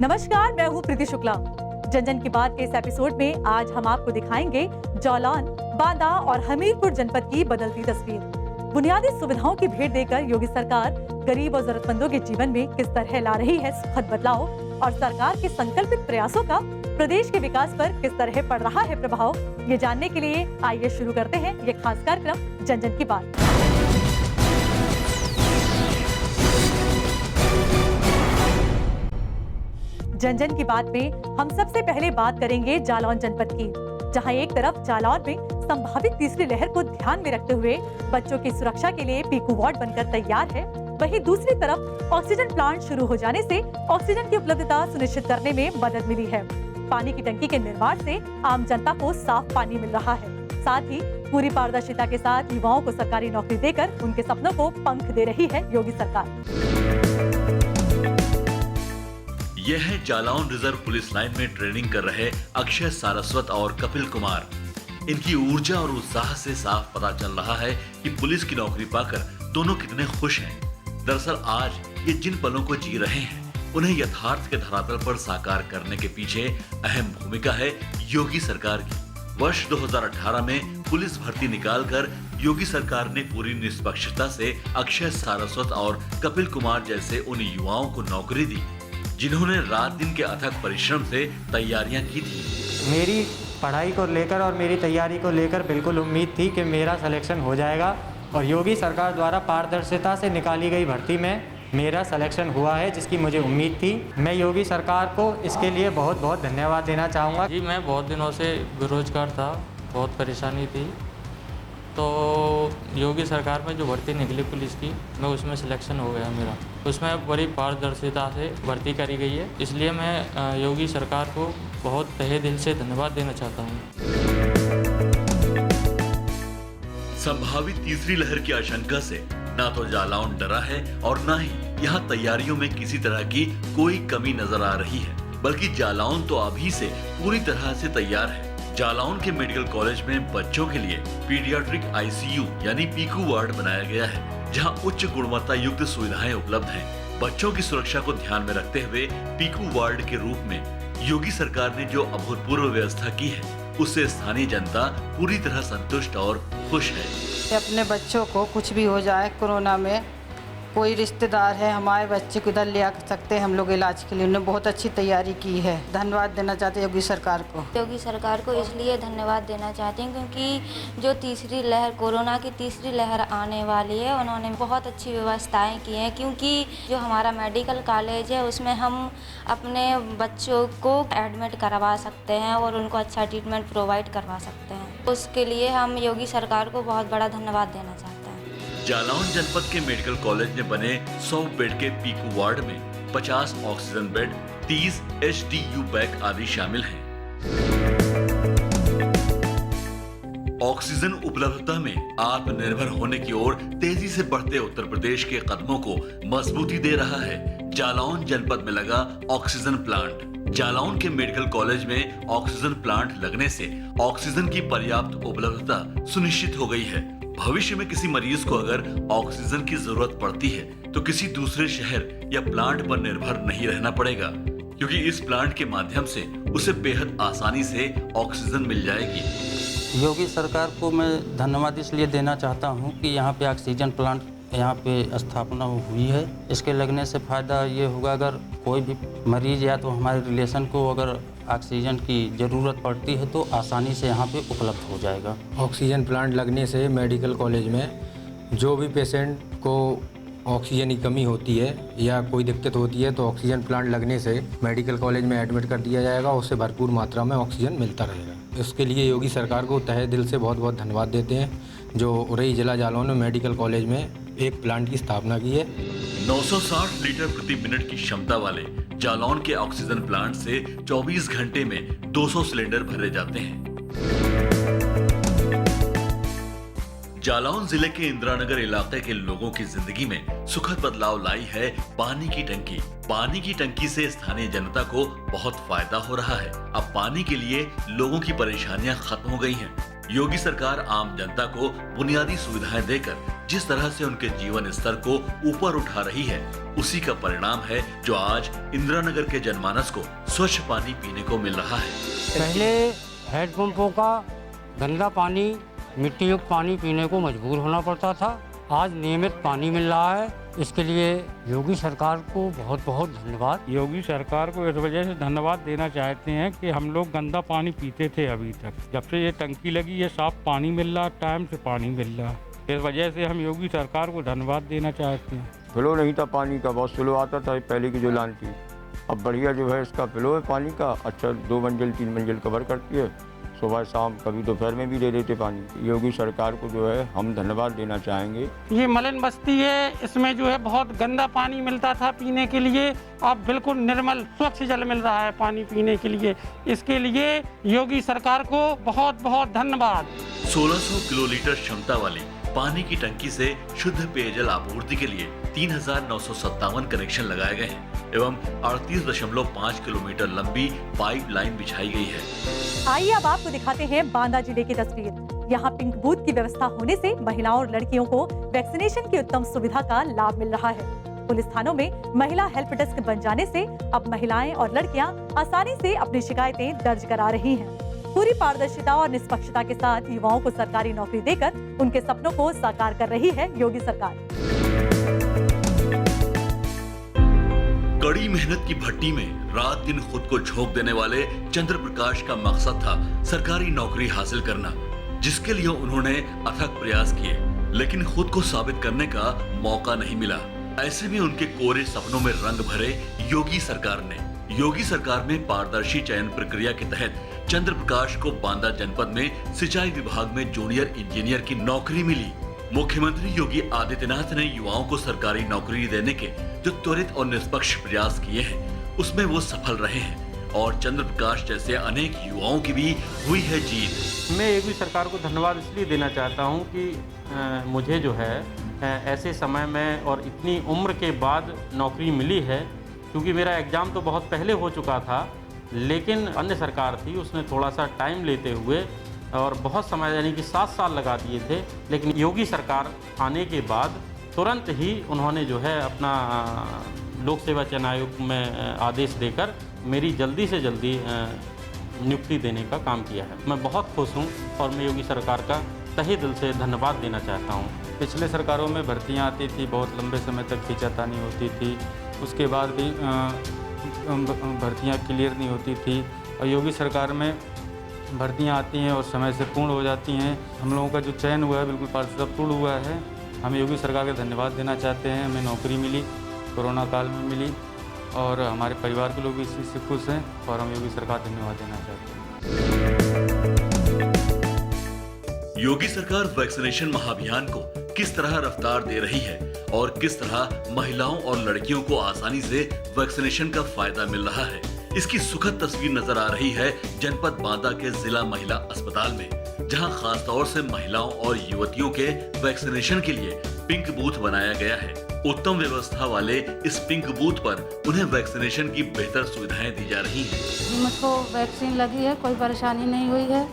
नमस्कार, मैं हूँ प्रीति शुक्ला। जन जन की बात के इस एपिसोड में आज हम आपको दिखाएंगे जालौन, बांदा और हमीरपुर जनपद की बदलती तस्वीर। बुनियादी सुविधाओं की भेंट देकर योगी सरकार गरीब और जरूरतमंदों के जीवन में किस तरह ला रही है सुखद बदलाव और सरकार के संकल्पित प्रयासों का प्रदेश के विकास पर किस तरह पड़ रहा है प्रभाव, ये जानने के लिए आइए शुरू करते हैं ये खास कार्यक्रम जन जन की बात। जन जन की बात में हम सबसे पहले बात करेंगे जालौन जनपद की, जहां एक तरफ जालौन में संभावित तीसरी लहर को ध्यान में रखते हुए बच्चों की सुरक्षा के लिए पीकू वार्ड बनकर तैयार है, वहीं दूसरी तरफ ऑक्सीजन प्लांट शुरू हो जाने से ऑक्सीजन की उपलब्धता सुनिश्चित करने में मदद मिली है। पानी की टंकी के निर्माण से आम जनता को साफ पानी मिल रहा है, साथ ही पूरी पारदर्शिता के साथ युवाओं को सरकारी नौकरी देकर उनके सपनों को पंख दे रही है योगी सरकार। यह है जालौन रिजर्व पुलिस लाइन में ट्रेनिंग कर रहे अक्षय सारस्वत और कपिल कुमार। इनकी ऊर्जा और उत्साह से साफ पता चल रहा है कि पुलिस की नौकरी पाकर दोनों कितने खुश हैं। दरअसल आज ये जिन पलों को जी रहे हैं उन्हें यथार्थ के धरातल पर साकार करने के पीछे अहम भूमिका है योगी सरकार की। वर्ष 2018 में पुलिस भर्ती निकालकर योगी सरकार ने पूरी निष्पक्षता से अक्षय सारस्वत और कपिल कुमार जैसे उन युवाओं को नौकरी दी जिन्होंने रात दिन के अथक परिश्रम से तैयारियां की थी। मेरी पढ़ाई को लेकर और मेरी तैयारी को लेकर बिल्कुल उम्मीद थी कि मेरा सिलेक्शन हो जाएगा और योगी सरकार द्वारा पारदर्शिता से निकाली गई भर्ती में मेरा सिलेक्शन हुआ है, जिसकी मुझे उम्मीद थी। मैं योगी सरकार को इसके लिए बहुत बहुत धन्यवाद देना चाहूँगा। जी, मैं बहुत दिनों से बेरोजगार था, बहुत परेशानी थी, तो योगी सरकार में जो भर्ती निकली पुलिस की, मैं उसमें सिलेक्शन हो गया मेरा। उसमें बड़ी पारदर्शिता से भर्ती करी गई है, इसलिए मैं योगी सरकार को बहुत तहे दिल से धन्यवाद देना चाहता हूँ। संभावित तीसरी लहर की आशंका से ना तो जालौन डरा है और ना ही यहाँ तैयारियों में किसी तरह की कोई कमी नजर आ रही है, बल्कि जालौन तो अभी से पूरी तरह से तैयार है। जालौन के मेडिकल कॉलेज में बच्चों के लिए पीडियाट्रिक आईसीयू यानी पीकू वार्ड बनाया गया है, जहां उच्च गुणवत्ता युक्त सुविधाएं उपलब्ध हैं। बच्चों की सुरक्षा को ध्यान में रखते हुए पीकू वार्ड के रूप में योगी सरकार ने जो अभूतपूर्व व्यवस्था की है, उससे स्थानीय जनता पूरी तरह संतुष्ट और खुश है। अपने बच्चों को कुछ भी हो जाए, कोरोना में कोई रिश्तेदार है हमारे बच्चे को इधर ले आ सकते हैं हम लोग इलाज के लिए, उन्होंने बहुत अच्छी तैयारी की है। धन्यवाद देना चाहते हैं योगी सरकार को। योगी सरकार को इसलिए धन्यवाद देना चाहते हैं क्योंकि जो तीसरी लहर, कोरोना की तीसरी लहर आने वाली है, उन्होंने बहुत अच्छी व्यवस्थाएं की हैं। क्योंकि जो हमारा मेडिकल कॉलेज है उसमें हम अपने बच्चों को एडमिट करवा सकते हैं और उनको अच्छा ट्रीटमेंट प्रोवाइड करवा सकते हैं। उसके लिए हम योगी सरकार को बहुत बड़ा धन्यवाद देना चाहते हैं। जालौन जनपद के मेडिकल कॉलेज में बने 100 बेड के पीकू वार्ड में 50 ऑक्सीजन बेड, 30 एचडीयू बैग आदि शामिल हैं। ऑक्सीजन उपलब्धता में आत्मनिर्भर होने की ओर तेजी से बढ़ते उत्तर प्रदेश के कदमों को मजबूती दे रहा है जालौन जनपद में लगा ऑक्सीजन प्लांट। जालौन के मेडिकल कॉलेज में ऑक्सीजन प्लांट लगने से ऑक्सीजन की पर्याप्त उपलब्धता सुनिश्चित हो गई है। भविष्य में किसी मरीज को अगर ऑक्सीजन की जरूरत पड़ती है तो किसी दूसरे शहर या प्लांट पर निर्भर नहीं रहना पड़ेगा, क्योंकि इस प्लांट के माध्यम से उसे बेहद आसानी से ऑक्सीजन मिल जाएगी। योगी सरकार को मैं धन्यवाद इसलिए देना चाहता हूं कि यहाँ पे ऑक्सीजन प्लांट यहाँ पे स्थापना हुई है। इसके लगने से फ़ायदा ये होगा, अगर कोई भी मरीज या तो हमारे रिलेशन को अगर ऑक्सीजन की ज़रूरत पड़ती है तो आसानी से यहाँ पे उपलब्ध हो जाएगा। ऑक्सीजन प्लांट लगने से मेडिकल कॉलेज में जो भी पेशेंट को ऑक्सीजन की कमी होती है या कोई दिक्कत होती है तो ऑक्सीजन प्लांट लगने से मेडिकल कॉलेज में एडमिट कर दिया जाएगा, उससे भरपूर मात्रा में ऑक्सीजन मिलता रहेगा। इसके लिए योगी सरकार को तहे दिल से बहुत बहुत धन्यवाद देते हैं, जो उरई जिला जालौन में मेडिकल कॉलेज में एक प्लांट की स्थापना की है। 960 लीटर प्रति मिनट की क्षमता वाले जालौन के ऑक्सीजन प्लांट से 24 घंटे में 200 सिलेंडर भरे जाते हैं। जालौन जिले के इंदिरानगर इलाके के लोगों की जिंदगी में सुखद बदलाव लाई है पानी की टंकी। पानी की टंकी से स्थानीय जनता को बहुत फायदा हो रहा है। अब पानी के लिए लोगों की परेशानियां खत्म हो गई हैं। योगी सरकार आम जनता को बुनियादी सुविधाएं देकर जिस तरह से उनके जीवन स्तर को ऊपर उठा रही है, उसी का परिणाम है जो आज इंदिरानगर के जनमानस को स्वच्छ पानी पीने को मिल रहा है। पहले हैंडपंपों का गंदा पानी, मिट्टी युक्त पानी पीने को मजबूर होना पड़ता था। आज नियमित पानी मिल रहा है। इसके लिए योगी सरकार को बहुत बहुत धन्यवाद। योगी सरकार को इस वजह से धन्यवाद देना चाहते हैं कि हम लोग गंदा पानी पीते थे अभी तक। जब से ये टंकी लगी, ये साफ पानी मिल रहा, टाइम से पानी मिल रहा। इस वजह से हम योगी सरकार को धन्यवाद देना चाहते हैं। फ्लो नहीं था पानी का, बहुत स्लो आता था पहले की जो लाइन थी। अब बढ़िया जो है इसका फ्लो है पानी का, अच्छा 2 मंजिल 3 मंजिल कवर करती है। सुबह शाम कभी दोपहर में भी दे देते पानी। योगी सरकार को जो है हम धन्यवाद देना चाहेंगे। ये मलिन बस्ती है, इसमें जो है बहुत गंदा पानी मिलता था पीने के लिए। अब बिल्कुल निर्मल स्वच्छ जल मिल रहा है पानी पीने के लिए। इसके लिए योगी सरकार को बहुत बहुत धन्यवाद। 1600 किलोलीटर क्षमता वाली पानी की टंकी से शुद्ध पेयजल आपूर्ति के लिए 3957 कनेक्शन लगाए गए हैं एवं 38.5 किलोमीटर लंबी पाइप लाइन बिछाई गई है। आइए अब आपको दिखाते हैं बांदा जिले की तस्वीर। यहाँ पिंक बूथ की व्यवस्था होने से महिलाओं और लड़कियों को वैक्सीनेशन की उत्तम सुविधा का लाभ मिल रहा है। पुलिस थानों में महिला हेल्प डेस्क बन जाने से अब महिलाएं और लड़कियां आसानी से अपनी शिकायतें दर्ज करा रही हैं। पूरी पारदर्शिता और निष्पक्षता के साथ युवाओं को सरकारी नौकरी देकर उनके सपनों को साकार कर रही है योगी सरकार। कड़ी मेहनत की भट्टी में रात दिन खुद को झोंक देने वाले चंद्र प्रकाश का मकसद था सरकारी नौकरी हासिल करना, जिसके लिए उन्होंने अथक प्रयास किए, लेकिन खुद को साबित करने का मौका नहीं मिला। ऐसे में उनके कोरे सपनों में रंग भरे योगी सरकार ने। योगी सरकार में पारदर्शी चयन प्रक्रिया के तहत चंद्र प्रकाश को बांदा जनपद में सिंचाई विभाग में जूनियर इंजीनियर की नौकरी मिली। मुख्यमंत्री योगी आदित्यनाथ ने युवाओं को सरकारी नौकरी देने के जो त्वरित और निष्पक्ष प्रयास किए हैं, उसमें वो सफल रहे हैं और चंद्र प्रकाश जैसे अनेक युवाओं की भी हुई है जीत। मैं योगी सरकार को धन्यवाद इसलिए देना चाहता हूं कि मुझे जो है ऐसे समय में और इतनी उम्र के बाद नौकरी मिली है, क्योंकि मेरा एग्ज़ाम तो बहुत पहले हो चुका था, लेकिन अन्य सरकार थी, उसने थोड़ा सा टाइम लेते हुए और बहुत समय यानी कि 7 साल लगा दिए थे। लेकिन योगी सरकार आने के बाद तुरंत ही उन्होंने जो है अपना लोक सेवा चयन आयोग में आदेश देकर मेरी जल्दी से जल्दी नियुक्ति देने का काम किया है। मैं बहुत खुश हूँ और मैं योगी सरकार का तहे दिल से धन्यवाद देना चाहता हूँ। पिछले सरकारों में भर्तियां आती थी, बहुत लंबे समय तक खींचातानी होती थी, उसके बाद भी भर्तियां क्लियर नहीं होती थी। और योगी सरकार में भर्तियां आती हैं और समय से पूर्ण हो जाती हैं। हम लोगों का जो चयन हुआ है बिल्कुल पारदर्शितापूर्ण हुआ है। हम योगी सरकार का धन्यवाद देना चाहते हैं। हमें नौकरी मिली, कोरोना काल में मिली और हमारे परिवार के लोग भी इस चीज़ से खुश हैं और हम योगी सरकार को धन्यवाद देना चाहते हैं। योगी सरकार वैक्सीनेशन महाअभियान को किस तरह रफ्तार दे रही है और किस तरह महिलाओं और लड़कियों को आसानी से वैक्सीनेशन का फायदा मिल रहा है, इसकी सुखद तस्वीर नजर आ रही है जनपद बांदा के जिला महिला अस्पताल में, जहां खासतौर से महिलाओं और युवतियों के वैक्सीनेशन के लिए पिंक बूथ बनाया गया है। उत्तम व्यवस्था वाले इस पिंक बूथ पर उन्हें वैक्सीनेशन की बेहतर सुविधाएं दी जा रही हैं। मुझको वैक्सीन लगी है, कोई परेशानी नहीं हुई है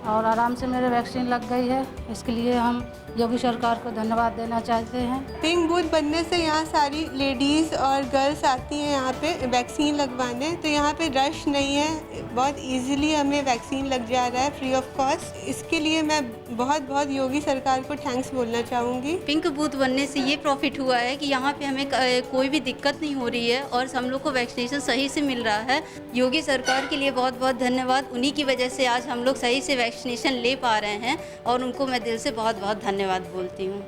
और आराम से मेरे वैक्सीन लग गई है। इसके लिए हम योगी सरकार को धन्यवाद देना चाहते हैं। पिंक बूथ बनने से यहाँ सारी लेडीज़ और गर्ल्स आती हैं यहाँ पे वैक्सीन लगवाने, तो यहाँ पे रश नहीं है, बहुत इजीली हमें वैक्सीन लग जा रहा है फ्री ऑफ कॉस्ट। इसके लिए मैं बहुत योगी सरकार को थैंक्स बोलना चाहूँगी। पिंक बूथ बनने से ये प्रॉफिट हुआ है कि यहाँ पे हमें कोई भी दिक्कत नहीं हो रही है और हम लोग को वैक्सीनेशन सही से मिल रहा है। योगी सरकार के लिए बहुत बहुत धन्यवाद। उन्हीं की वजह से आज हम लोग सही से वैक्सीनेशन ले पा रहे हैं और उनको मैं दिल से बहुत बहुत धन्यवाद बोलती हूँ।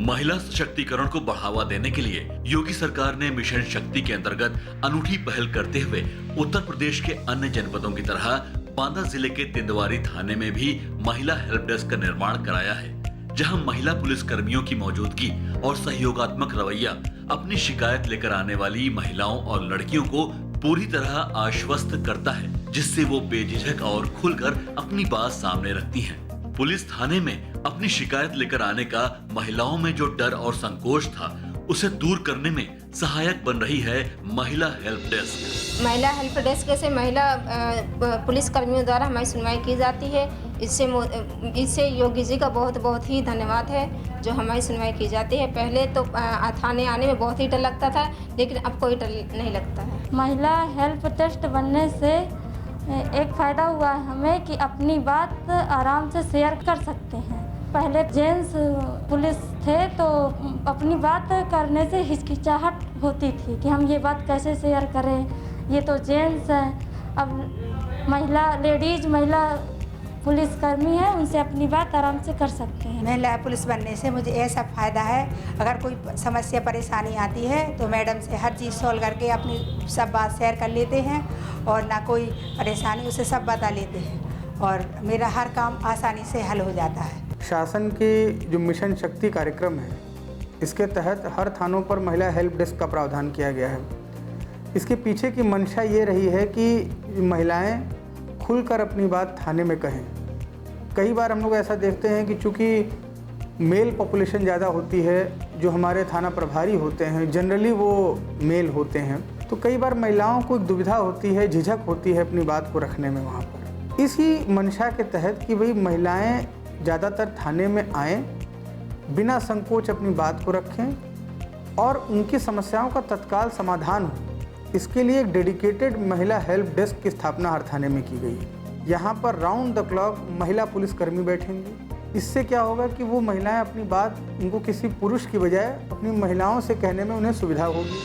महिला सशक्तिकरण को बढ़ावा देने के लिए योगी सरकार ने मिशन शक्ति के अंतर्गत अनूठी पहल करते हुए उत्तर प्रदेश के अन्य जनपदों की तरह बांदा जिले के तिंदवारी थाने में भी महिला हेल्प डेस्क का निर्माण कराया है, जहां महिला पुलिस कर्मियों की मौजूदगी और सहयोगात्मक रवैया अपनी शिकायत लेकर आने वाली महिलाओं और लड़कियों को पूरी तरह आश्वस्त करता है, जिससे वो बेझिझक और खुलकर अपनी बात सामने रखती हैं। पुलिस थाने में अपनी शिकायत लेकर आने का महिलाओं में जो डर और संकोच था, उसे दूर करने में सहायक बन रही है महिला हेल्प डेस्क। महिला हेल्प डेस्क से महिला पुलिस कर्मियों द्वारा हमारी सुनवाई की जाती है। इससे योगी जी का बहुत ही धन्यवाद है जो हमारी सुनवाई की जाती है। पहले तो थाने आने में बहुत ही डर लगता था, लेकिन अब कोई डर नहीं लगता है। महिला हेल्प डेस्क बनने से एक फ़ायदा हुआ है हमें कि अपनी बात आराम से शेयर कर सकते हैं। पहले जेंट्स पुलिस थे तो अपनी बात करने से हिचकिचाहट होती थी कि हम ये बात कैसे शेयर करें, ये तो जेंट्स हैं। अब महिला पुलिसकर्मी है, उनसे अपनी बात आराम से कर सकते हैं। महिला पुलिस बनने से मुझे ऐसा फ़ायदा है, अगर कोई समस्या परेशानी आती है तो मैडम से हर चीज़ सॉल्व करके अपनी सब बात शेयर कर लेते हैं और ना कोई परेशानी, उसे सब बता लेते हैं और मेरा हर काम आसानी से हल हो जाता है। शासन की जो मिशन शक्ति कार्यक्रम है, इसके तहत हर थानों पर महिला हेल्प डेस्क का प्रावधान किया गया है। इसके पीछे की मंशा ये रही है कि महिलाएं खुलकर अपनी बात थाने में कहें। कई बार हम लोग ऐसा देखते हैं कि चूँकि मेल पॉपुलेशन ज़्यादा होती है, जो हमारे थाना प्रभारी होते हैं जनरली वो मेल होते हैं, तो कई बार महिलाओं को एक दुविधा होती है, झिझक होती है अपनी बात को रखने में वहाँ पर। इसी मंशा के तहत कि भाई महिलाएं ज़्यादातर थाने में आएँ, बिना संकोच अपनी बात को रखें और उनकी समस्याओं का तत्काल समाधान हो, इसके लिए एक डेडिकेटेड महिला हेल्प डेस्क की स्थापना हर थाने में की गई है। यहाँ पर राउंड द क्लॉक महिला पुलिसकर्मी बैठेंगे। इससे क्या होगा कि वो महिलाएं अपनी बात उनको किसी पुरुष की बजाय अपनी महिलाओं से कहने में उन्हें सुविधा होगी।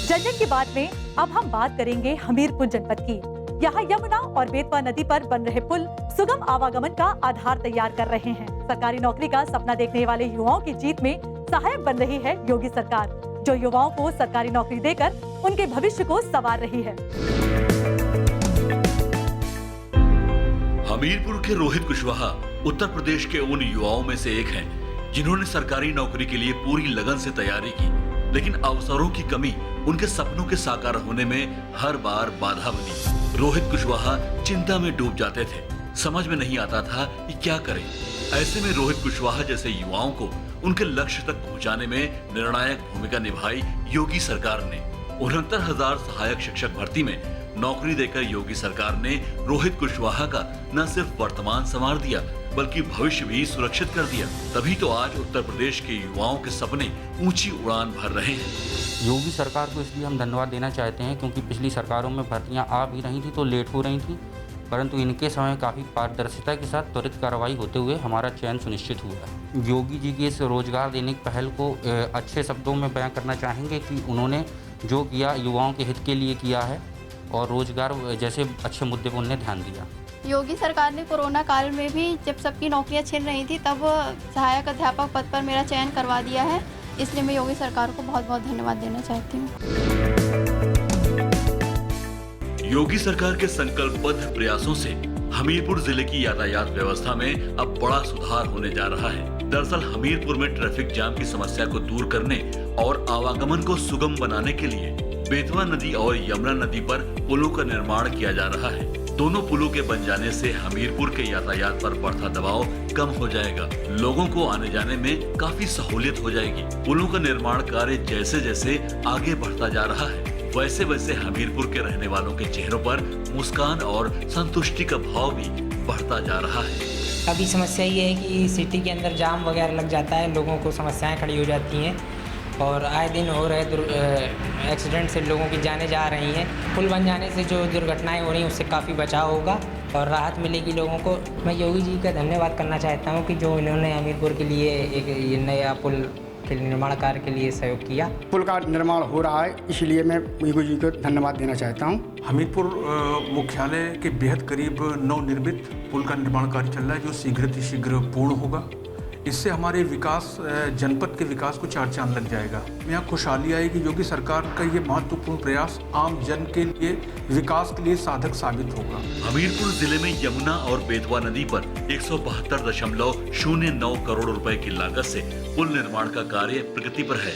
जन की बात में अब हम बात करेंगे हमीरपुर जनपद की। यहाँ यमुना और बेतवा नदी पर बन रहे पुल सुगम आवागमन का आधार तैयार कर रहे हैं। सरकारी नौकरी का सपना देखने वाले युवाओं की जीत में सहायक बन रही है योगी सरकार, जो युवाओं को सरकारी नौकरी देकर उनके भविष्य को संवार रही है। हमीरपुर के रोहित कुशवाहा उत्तर प्रदेश के उन युवाओं में से एक हैं, जिन्होंने सरकारी नौकरी के लिए पूरी लगन से तैयारी की, लेकिन अवसरों की कमी उनके सपनों के साकार होने में हर बार बाधा बनी। रोहित कुशवाहा चिंता में डूब जाते थे, समझ में नहीं आता था कि क्या करें। ऐसे में रोहित कुशवाहा जैसे युवाओं को उनके लक्ष्य तक पहुंचाने में निर्णायक भूमिका निभाई योगी सरकार ने। 69,000 सहायक शिक्षक भर्ती में नौकरी देकर योगी सरकार ने रोहित कुशवाहा का न सिर्फ वर्तमान संवार दिया, बल्कि भविष्य भी सुरक्षित कर दिया। तभी तो आज उत्तर प्रदेश के युवाओं के सपने ऊंची उड़ान भर रहे हैं। योगी सरकार को इसलिए हम धन्यवाद देना चाहते हैं क्योंकि पिछली सरकारों में भर्तियां आ भी रही थी तो लेट हो रही थी, परंतु इनके समय काफ़ी पारदर्शिता के साथ त्वरित कार्रवाई होते हुए हमारा चयन सुनिश्चित हुआ है। योगी जी की इस रोजगार देने की पहल को अच्छे शब्दों में बयां करना चाहेंगे कि उन्होंने जो किया युवाओं के हित के लिए किया है और रोजगार जैसे अच्छे मुद्दे पर उन्होंने ध्यान दिया। योगी सरकार ने कोरोना काल में भी जब सबकी नौकरियां छिन रही थी तब सहायक अध्यापक पद पर मेरा चयन करवा दिया है, इसलिए मैं योगी सरकार को बहुत बहुत धन्यवाद देना चाहती हूँ। योगी सरकार के संकल्पबद्ध प्रयासों से हमीरपुर जिले की यातायात व्यवस्था में अब बड़ा सुधार होने जा रहा है। दरअसल हमीरपुर में ट्रैफिक जाम की समस्या को दूर करने और आवागमन को सुगम बनाने के लिए बेतवा नदी और यमुना नदी पर पुलों का निर्माण किया जा रहा है। दोनों पुलों के बन जाने से हमीरपुर के यातायात पर बढ़ता दबाव कम हो जाएगा, लोगों को आने जाने में काफी सहूलियत हो जाएगी। पुलों का निर्माण कार्य जैसे जैसे आगे बढ़ता जा रहा है, वैसे वैसे हमीरपुर के रहने वालों के चेहरों पर मुस्कान और संतुष्टि का भाव भी बढ़ता जा रहा है। अभी समस्या ये है कि सिटी के अंदर जाम वगैरह लग जाता है, लोगों को समस्याएं खड़ी हो जाती हैं और आए दिन हो रहे एक्सीडेंट से लोगों की जानें जा रही हैं। पुल बन जाने से जो दुर्घटनाएं हो रही हैं उससे काफ़ी बचाव होगा और राहत मिलेगी लोगों को। मैं योगी जी का धन्यवाद करना चाहता हूं कि जो इन्होंने हमीरपुर के लिए एक ये नया पुल के निर्माण कार्य के लिए सहयोग किया। पुल का निर्माण हो रहा है, इसलिए मैं योगी जी को धन्यवाद देना चाहता हूं। हमीरपुर मुख्यालय के बेहद करीब नवनिर्मित पुल का निर्माण कार्य चल रहा है, जो शीघ्र पूर्ण होगा। इससे हमारे विकास, जनपद के विकास को चार चांद लग जाएगा। यहाँ खुशहाली आएगी। योगी सरकार का ये महत्वपूर्ण प्रयास आम जन के लिए विकास के लिए साधक साबित होगा। हमीरपुर जिले में यमुना और बेतवा नदी पर 172.09 करोड़ रुपए की लागत से पुल निर्माण का कार्य प्रगति पर है।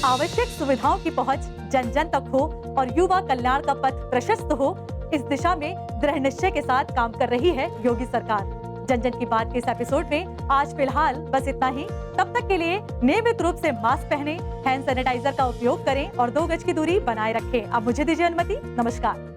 आवश्यक सुविधाओं की पहुंच जन जन तक हो और युवा कल्याण का पथ प्रशस्त हो, इस दिशा में दृढ़ निश्चय के साथ काम कर रही है योगी सरकार। जन जन की बात के इस एपिसोड में आज फिलहाल बस इतना ही। तब तक के लिए नियमित रूप से मास्क पहने, हैंड सैनिटाइजर का उपयोग करें और 2 गज की दूरी बनाए रखें। अब मुझे दीजिए अनुमति। नमस्कार।